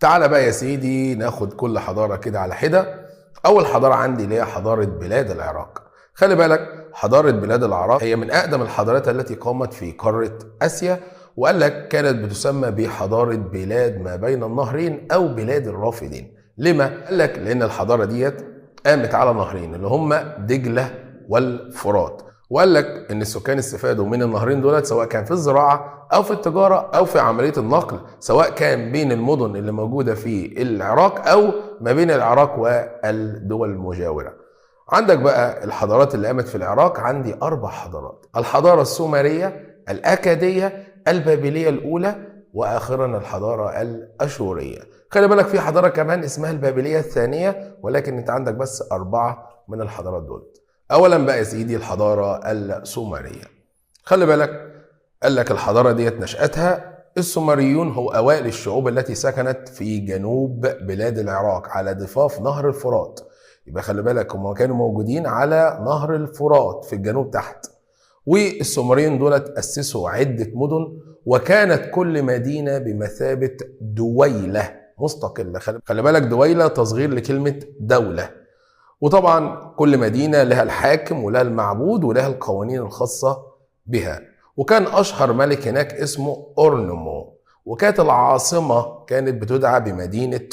تعالى بقى يا سيدي ناخد كل حضارة كده على حدة. أول حضارة عندي اللي هي حضارة بلاد العراق. خلي بالك حضارة بلاد العراق هي من أقدم الحضارات التي قامت في قارة آسيا، وقال لك كانت بتسمى بحضارة بلاد ما بين النهرين أو بلاد الرافدين. لما؟ قال لك لأن الحضارة ديت قامت على نهرين اللي هما دجلة والفرات، وقال لك ان السكان استفادوا من النهرين دولت سواء كان في الزراعه او في التجاره او في عمليه النقل، سواء كان بين المدن اللي موجوده في العراق او ما بين العراق والدول المجاوره. عندك بقى الحضارات اللي قامت في العراق، عندي 4 حضارات: الحضاره السومريه، الاكاديه، البابليه الاولى، واخيرا الحضاره الاشوريه. خلي بالك في حضاره كمان اسمها البابليه الثانيه، ولكن انت عندك بس 4 من الحضارات دول. اولا بقى يا سيدي الحضاره السومريه. خلي بالك قال لك الحضاره ديت نشاتها السومريون هو اوائل الشعوب التي سكنت في جنوب بلاد العراق على ضفاف نهر الفرات. يبقى خلي بالك هم كانوا موجودين على نهر الفرات في الجنوب تحت، والسومريين دولت اسسوا عده مدن، وكانت كل مدينه بمثابه دويله مستقله. خلي بالك دويله تصغير لكلمه دوله. وطبعا كل مدينة لها الحاكم ولها المعبود ولها القوانين الخاصة بها. وكان أشهر ملك هناك اسمه أورنمو، وكانت العاصمة كانت بتدعى بمدينة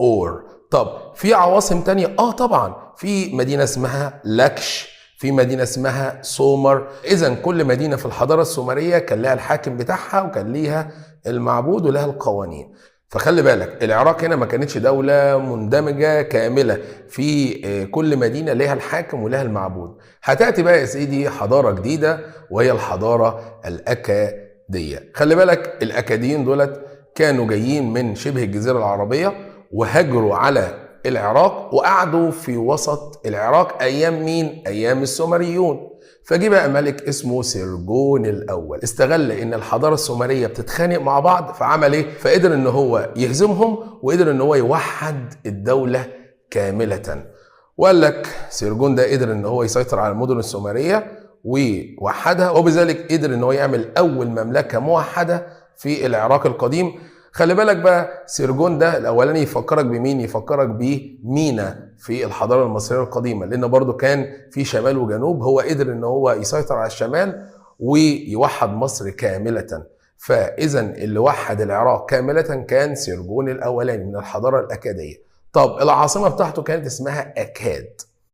أور. طب في عواصم تانية؟ طبعا في مدينة اسمها لاكش، في مدينة اسمها سومر. إذا كل مدينة في الحضارة السومرية كان لها الحاكم بتاعها وكان ليها المعبود ولها القوانين. فخلي بالك العراق هنا ما كانتش دولة مندمجة كاملة، في كل مدينة لها الحاكم ولها المعبود. هتأتي بقى يا سيدي حضارة جديدة وهي الحضارة الأكادية. خلي بالك الأكاديين دولت كانوا جايين من شبه الجزيرة العربية وهجروا على العراق وقعدوا في وسط العراق أيام مين؟ أيام السومريون. فجي بقى ملك اسمه سرجون الاول، استغل ان الحضاره السومريه بتتخانق مع بعض، فعمل ايه؟ فقدر ان هو يهزمهم وقدر ان هو يوحد الدوله كامله. وقال لك سرجون ده قدر ان هو يسيطر على المدن السومريه ووحدها، وبذلك قدر ان هو يعمل اول مملكه موحده في العراق القديم. خلي بالك بقى سرجون ده الاولاني يفكرك بمين؟ يفكرك بمينا في الحضاره المصريه القديمه، لان برضو كان في شمال وجنوب، هو قدر ان هو يسيطر على الشمال ويوحد مصر كامله. فاذا اللي وحد العراق كامله كان سرجون الاولاني من الحضاره الاكاديه. طب العاصمه بتاعته كانت اسمها اكاد.